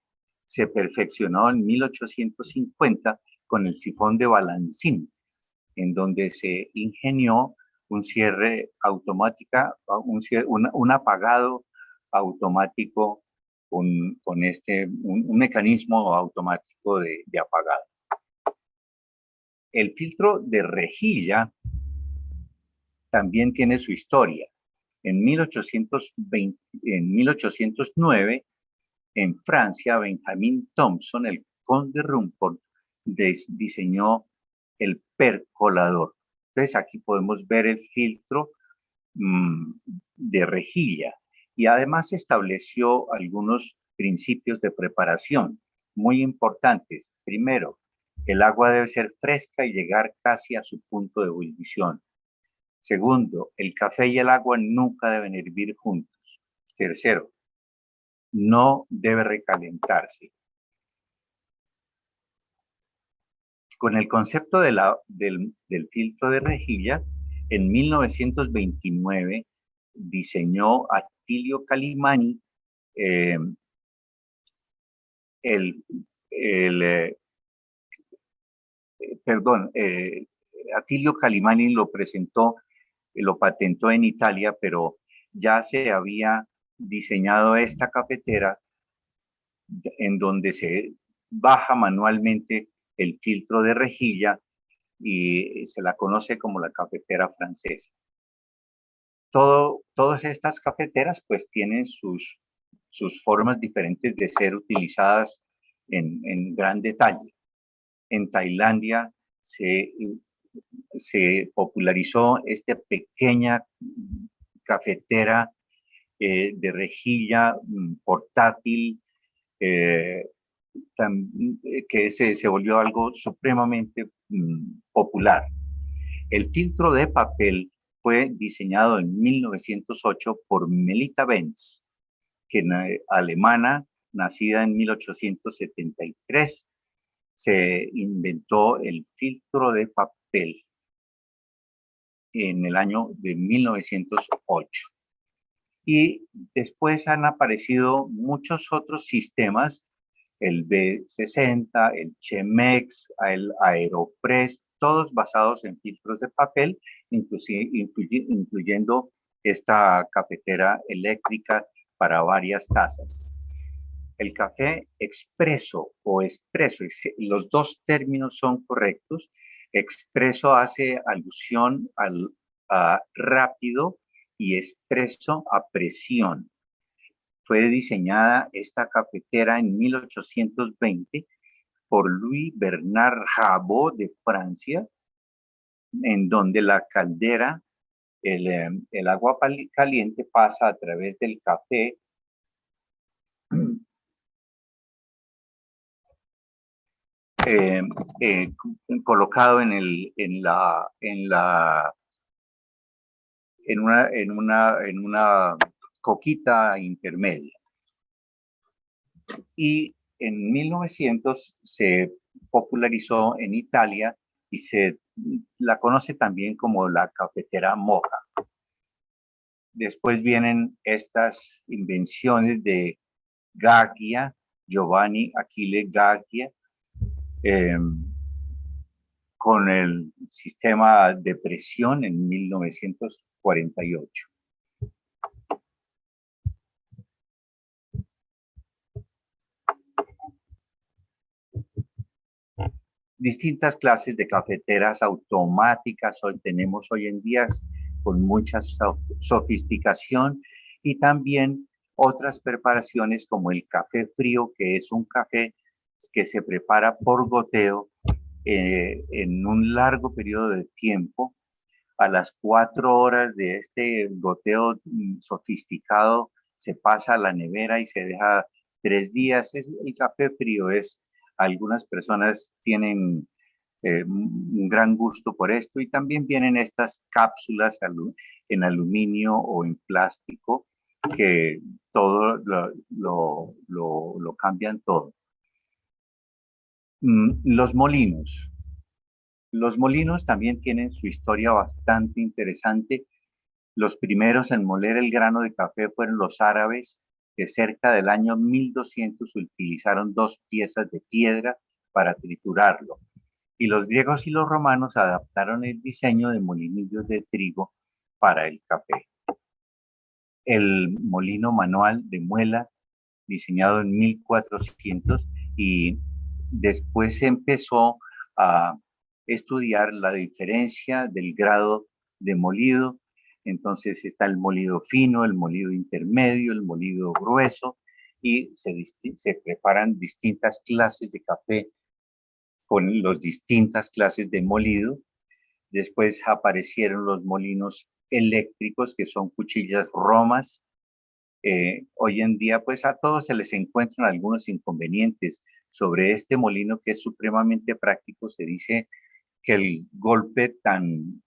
se perfeccionó en 1850 con el sifón de balancín, en donde se ingenió un cierre automática, un apagado automático, un mecanismo automático de apagado. El filtro de rejilla también tiene su historia. En 1809, en Francia, Benjamin Thompson, el conde Rumford, diseñó el percolador. Entonces aquí podemos ver el filtro de rejilla, y además estableció algunos principios de preparación muy importantes. Primero, el agua debe ser fresca y llegar casi a su punto de ebullición. Segundo, el café y el agua nunca deben hervir juntos. Tercero, no debe recalentarse. Con el concepto del filtro de rejilla, en 1929 diseñó Attilio Calimani Attilio Calimani lo presentó, lo patentó en Italia, pero ya se había diseñado esta cafetera en donde se baja manualmente el filtro de rejilla y se la conoce como la cafetera francesa. Todas estas cafeteras pues tienen sus formas diferentes de ser utilizadas en gran detalle. En Tailandia se popularizó esta pequeña cafetera de rejilla portátil, que se volvió algo supremamente popular. El filtro de papel fue diseñado en 1908 por Melita Benz, que alemana, nacida en 1873, se inventó el filtro de papel en el año de 1908. Y después han aparecido muchos otros sistemas, el B60, el Chemex, el Aeropress, todos basados en filtros de papel, incluyendo esta cafetera eléctrica para varias tazas. El café expreso o expreso, los dos términos son correctos. Expreso hace alusión a rápido y expreso a presión. Fue diseñada esta cafetera en 1820 por Louis Bernard Jabot de Francia, en donde la caldera, el agua caliente pasa a través del café colocado en una coquita intermedia. Y en 1900 se popularizó en Italia y se la conoce también como la cafetera moka. Después vienen estas invenciones de Gaggia, Giovanni Achille Gaggia, con el sistema de presión en 1948. Distintas clases de cafeteras automáticas tenemos hoy en día con mucha sofisticación, y también otras preparaciones como el café frío, que es un café que se prepara por goteo en un largo periodo de tiempo. A las 4 horas de este goteo sofisticado se pasa a la nevera y se deja 3 días. El café frío algunas personas tienen un gran gusto por esto, y también vienen estas cápsulas en aluminio o en plástico que todo lo cambian todo. Los molinos. Los molinos también tienen su historia bastante interesante. Los primeros en moler el grano de café fueron los árabes, que cerca del año 1200 utilizaron 2 piezas de piedra para triturarlo. Y los griegos y los romanos adaptaron el diseño de molinillos de trigo para el café. El molino manual de muela, diseñado en 1400, y después se empezó a estudiar la diferencia del grado de molido. Entonces está el molido fino, el molido intermedio, el molido grueso, y se preparan distintas clases de café con las distintas clases de molido. Después aparecieron los molinos eléctricos, que son cuchillas romas. Hoy en día, pues a todos se les encuentran algunos inconvenientes sobre este molino, que es supremamente práctico. Se dice que el golpe tan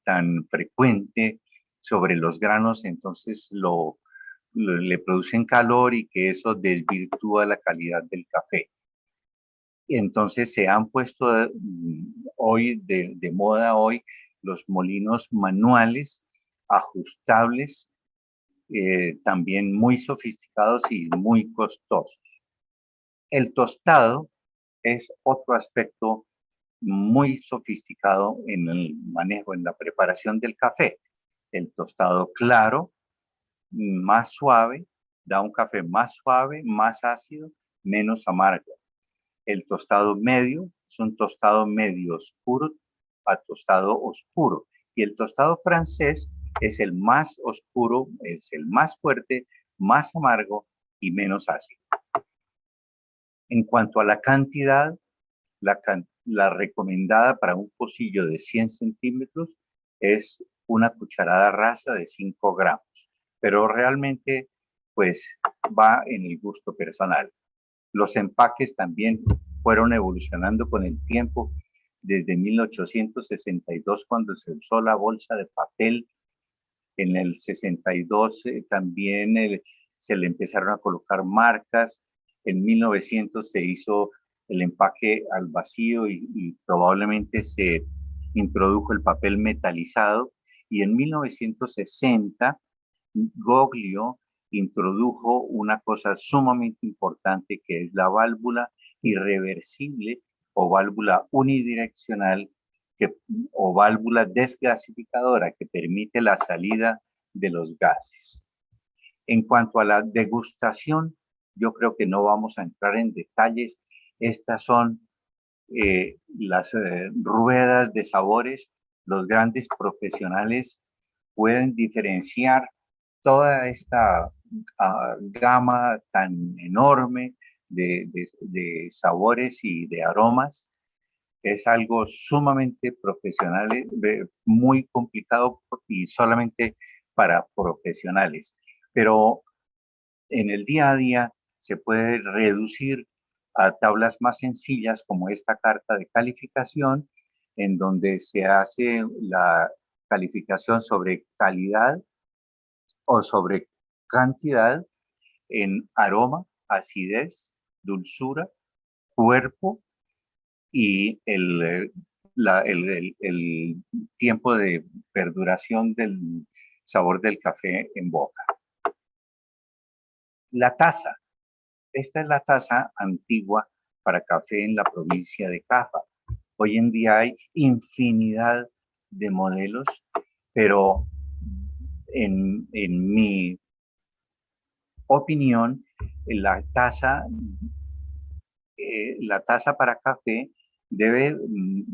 frecuente sobre los granos, entonces le producen calor, y que eso desvirtúa la calidad del café. Entonces se han puesto hoy de moda los molinos manuales, ajustables, también muy sofisticados y muy costosos. El tostado es otro aspecto muy sofisticado en el manejo, en la preparación del café. El tostado claro, más suave, da un café más suave, más ácido, menos amargo. El tostado medio es un tostado medio oscuro a tostado oscuro. Y el tostado francés es el más oscuro, es el más fuerte, más amargo y menos ácido. En cuanto a la cantidad, la recomendada para un pocillo de 100 centímetros es una cucharada rasa de 5 gramos. Pero realmente, pues, va en el gusto personal. Los empaques también fueron evolucionando con el tiempo. Desde 1862, cuando se usó la bolsa de papel, en el 62 también se le empezaron a colocar marcas. En 1900 se hizo el empaque al vacío, y probablemente se introdujo el papel metalizado. Y en 1960, Goglio introdujo una cosa sumamente importante, que es la válvula irreversible o válvula unidireccional, o válvula desgasificadora, que permite la salida de los gases. En cuanto a la degustación, yo creo que no vamos a entrar en detalles. Estas son las ruedas de sabores. Los grandes profesionales pueden diferenciar toda esta gama tan enorme de sabores y de aromas. Es algo sumamente profesional, muy complicado y solamente para profesionales. Pero en el día a día se puede reducir a tablas más sencillas, como esta carta de calificación, en donde se hace la calificación sobre calidad o sobre cantidad en aroma, acidez, dulzura, cuerpo y el tiempo de perduración del sabor del café en boca. La taza. Esta es la taza antigua para café en la provincia de Cafa. Hoy en día hay infinidad de modelos, pero en mi opinión, la taza, la taza para café debe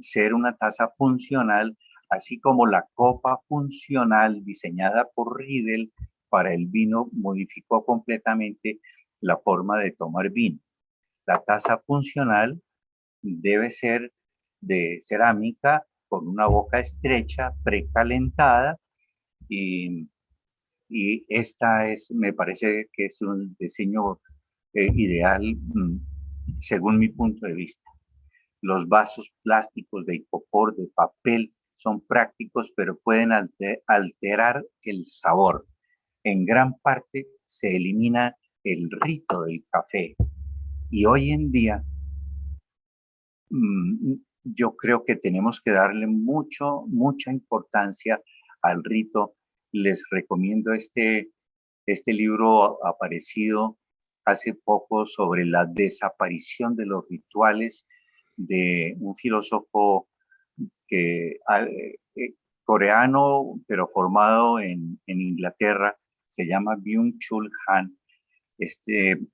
ser una taza funcional, así como la copa funcional diseñada por Riedel para el vino modificó completamente la forma de tomar vino. La taza funcional debe ser de cerámica con una boca estrecha, precalentada, y, y esta es, me parece que es un diseño ideal según mi punto de vista. Los vasos plásticos de icopor, de papel, son prácticos, pero pueden alterar el sabor. En gran parte se elimina el rito del café. Y hoy en día yo creo que tenemos que darle mucha importancia al rito. Les recomiendo este libro aparecido hace poco sobre la desaparición de los rituales de un filósofo que, coreano, pero formado en Inglaterra, se llama Byung-Chul Han.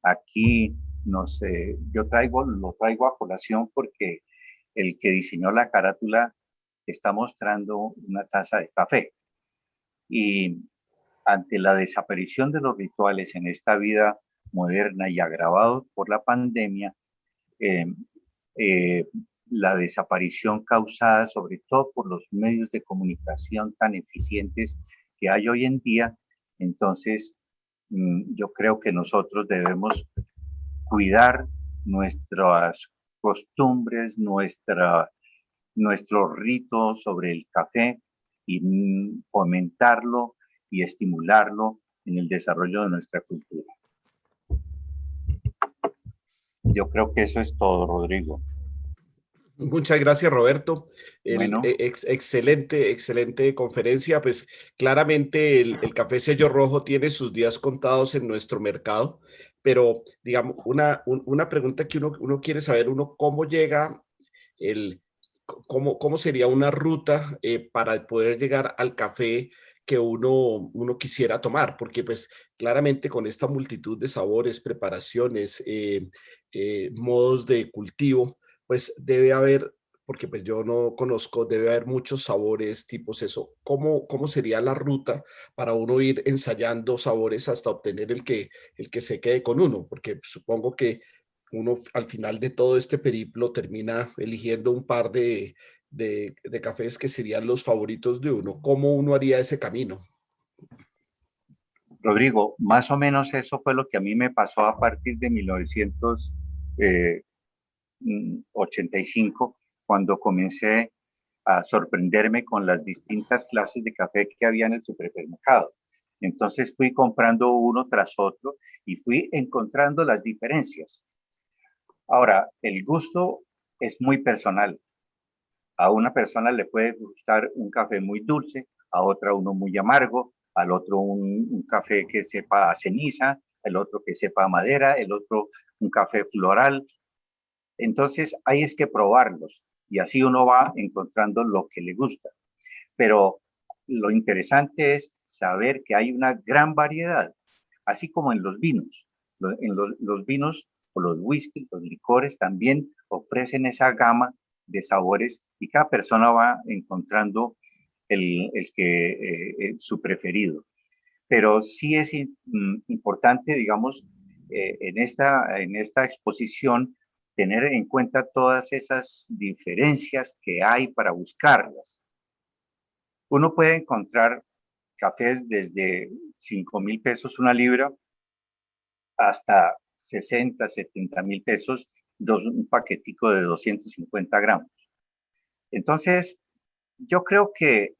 Aquí no sé, lo traigo a colación porque el que diseñó la carátula está mostrando una taza de café. Y ante la desaparición de los rituales en esta vida moderna y agravado por la pandemia, eh, eh, la desaparición causada sobre todo por los medios de comunicación tan eficientes que hay hoy en día, entonces yo creo que nosotros debemos cuidar nuestras costumbres, nuestro rito sobre el café y fomentarlo y estimularlo en el desarrollo de nuestra cultura. Yo creo que eso es todo, Rodrigo. Muchas gracias, Roberto. Bueno, Excelente, excelente conferencia. Pues claramente el café sello rojo tiene sus días contados en nuestro mercado, pero digamos, una pregunta que uno quiere saber, uno cómo llega, el, cómo sería una ruta para poder llegar al café que uno quisiera tomar, porque pues claramente con esta multitud de sabores, preparaciones, modos de cultivo, pues debe haber, porque pues yo no conozco, debe haber muchos sabores, tipos eso. ¿Cómo sería la ruta para uno ir ensayando sabores hasta obtener el que se quede con uno? Porque supongo que uno al final de todo este periplo termina eligiendo un par de cafés que serían los favoritos de uno. ¿Cómo uno haría ese camino? Rodrigo, más o menos eso fue lo que a mí me pasó a partir de 1985, cuando comencé a sorprenderme con las distintas clases de café que había en el supermercado. Entonces fui comprando uno tras otro y fui encontrando las diferencias. Ahora, el gusto es muy personal. A una persona le puede gustar un café muy dulce, a otra uno muy amargo, al otro un café que sepa a ceniza, el otro que sepa a madera, el otro un café floral. Entonces, hay es que probarlos y así uno va encontrando lo que le gusta. Pero lo interesante es saber que hay una gran variedad, así como en los vinos. En los vinos o los whisky, los licores también ofrecen esa gama de sabores y cada persona va encontrando su preferido. Pero sí es importante, digamos, en esta exposición, tener en cuenta todas esas diferencias que hay para buscarlas. Uno puede encontrar cafés desde 5.000 pesos una libra hasta 60, 70.000 pesos, un paquetico de 250 gramos. Entonces, yo creo que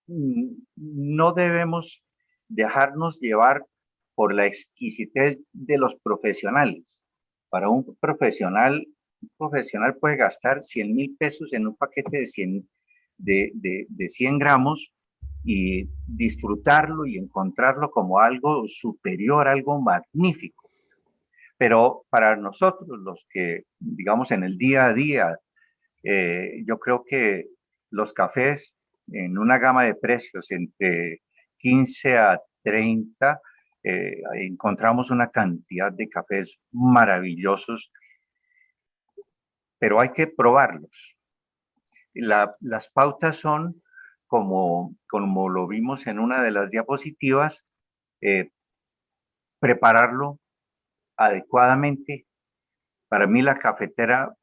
no debemos dejarnos llevar por la exquisitez de los profesionales. Para un profesional puede gastar 100.000 pesos en un paquete de 100 gramos y disfrutarlo y encontrarlo como algo superior, algo magnífico. Pero para nosotros, los que, digamos, en el día a día Yo creo que los cafés en una gama de precios entre 15 a 30, encontramos una cantidad de cafés maravillosos, pero hay que probarlos. Las pautas son, como lo vimos en una de las diapositivas, eh, prepararlo adecuadamente. Para mí la cafetera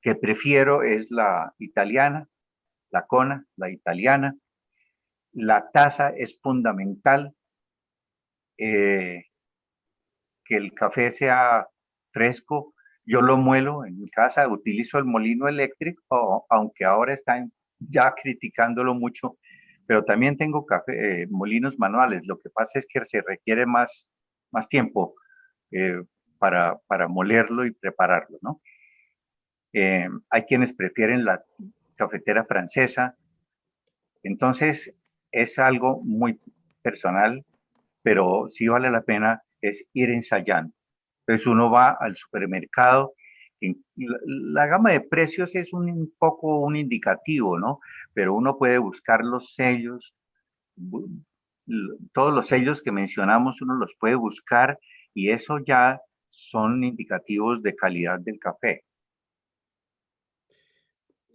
que prefiero es la italiana, la Kona, la italiana. La taza es fundamental, eh, que el café sea fresco. Yo lo muelo en mi casa, utilizo el molino eléctrico, aunque ahora están ya criticándolo mucho, pero también tengo molinos manuales. Lo que pasa es que se requiere más tiempo eh, para molerlo y prepararlo, ¿no? Hay quienes prefieren la cafetera francesa, entonces es algo muy personal, pero sí vale la pena es ir ensayando. Entonces uno va al supermercado, la gama de precios es un poco un indicativo, ¿no? Pero uno puede buscar los sellos, todos los sellos que mencionamos, uno los puede buscar y eso ya son indicativos de calidad del café.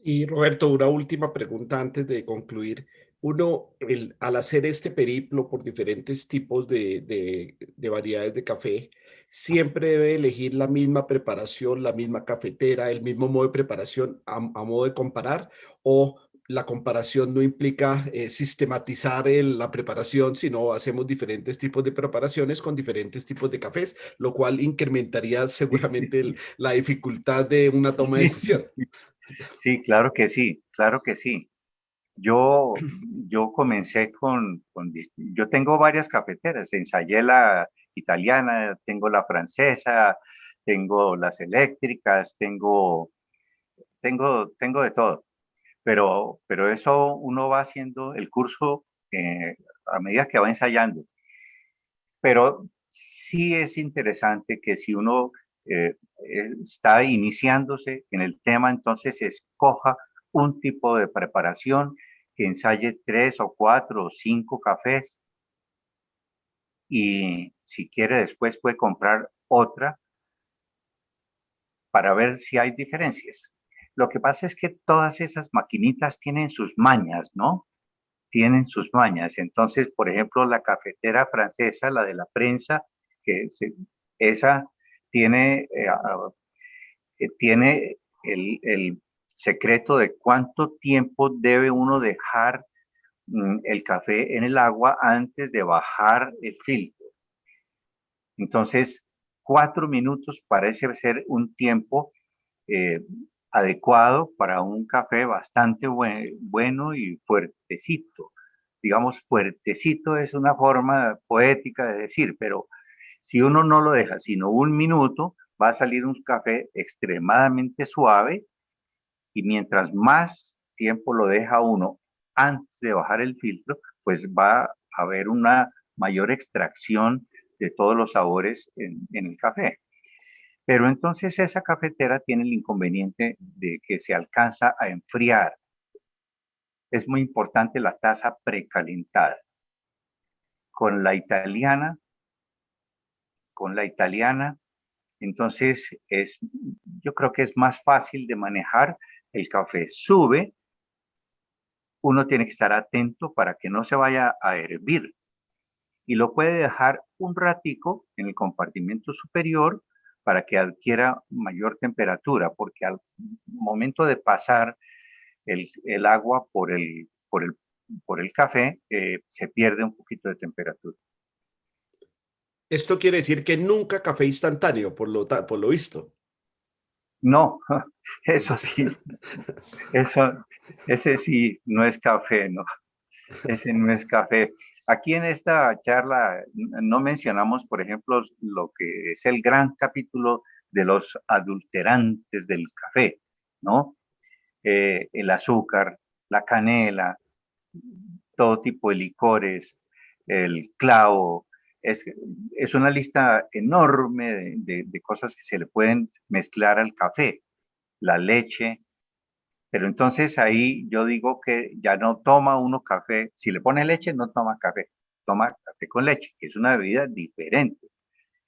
Y Roberto, una última pregunta antes de concluir. Uno, al hacer este periplo por diferentes tipos de variedades de café, siempre debe elegir la misma preparación, la misma cafetera, el mismo modo de preparación a modo de comparar, o la comparación no implica sistematizar la preparación, sino hacemos diferentes tipos de preparaciones con diferentes tipos de cafés, lo cual incrementaría seguramente la dificultad de una toma de decisión. Sí, claro que sí, claro que sí. Yo, yo comencé yo tengo varias cafeteras, ensayé la italiana, tengo la francesa, tengo las eléctricas, tengo de todo, pero eso uno va haciendo el curso a medida que va ensayando. Pero sí es interesante que si uno está iniciándose en el tema, entonces escoja un tipo de preparación, que ensaye 3 o 4 o 5 cafés y si quiere después puede comprar otra para ver si hay diferencias. Lo que pasa es que todas esas maquinitas tienen sus mañas, ¿no? Tienen sus mañas. Entonces, por ejemplo, la cafetera francesa, la de la prensa, esa tiene, tiene el secreto de cuánto tiempo debe uno dejar el café en el agua antes de bajar el filtro. Entonces, 4 minutos parece ser un tiempo eh, adecuado para un café bastante bueno y fuertecito. Digamos, fuertecito es una forma poética de decir, pero si uno no lo deja sino un minuto, va a salir un café extremadamente suave y mientras más tiempo lo deja uno antes de bajar el filtro, pues va a haber una mayor extracción de todos los sabores en el café. Pero entonces esa cafetera tiene el inconveniente de que se alcanza a enfriar. Es muy importante la taza precalentada. Con la italiana, con la italiana, entonces yo creo que es más fácil de manejar. El café sube, uno tiene que estar atento para que no se vaya a hervir y lo puede dejar un ratico en el compartimento superior para que adquiera mayor temperatura, porque al momento de pasar el agua por el café, se pierde un poquito de temperatura. Esto quiere decir que nunca café instantáneo, por lo visto. No, eso sí, eso, ese sí no es café, no, ese no es café. Aquí en esta charla no mencionamos, por ejemplo, lo que es el gran capítulo de los adulterantes del café, ¿no? El azúcar, la canela, todo tipo de licores, el clavo. Es, es una lista enorme de cosas que se le pueden mezclar al café. la leche. Pero entonces ahí yo digo que ya no toma uno café. Si le pone leche, no toma café. Toma café con leche, que es una bebida diferente.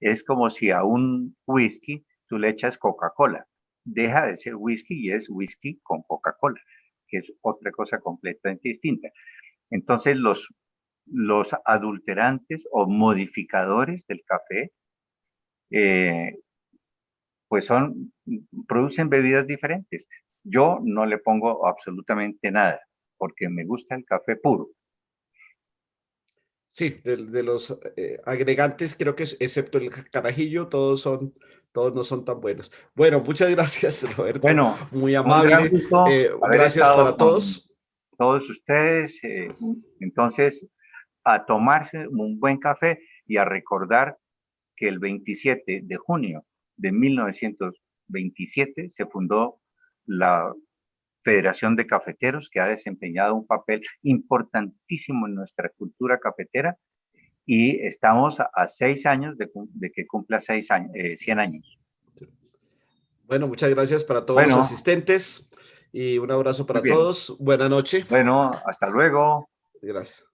Es como si a un whisky tú le echas Coca-Cola. Deja de ser whisky y es whisky con Coca-Cola, que es otra cosa completamente distinta. Entonces los adulterantes o modificadores del café, eh, pues producen bebidas diferentes. Yo no le pongo absolutamente nada, porque me gusta el café puro. Sí, de los agregantes, creo que excepto el carajillo, todos no son tan buenos. Bueno, muchas gracias, Roberto, Bueno, muy un gran amable. gusto haber Gracias estado para con todos. todos ustedes. Entonces, a tomarse un buen café y a recordar que el 27 de junio de 1927 se fundó la Federación de Cafeteros, que ha desempeñado un papel importantísimo en nuestra cultura cafetera, y estamos a 6 años de que cumpla 100 años. Bueno, muchas gracias para todos los Bueno, asistentes y un abrazo muy para bien. todos. Buena noche. Bueno, hasta luego. Gracias.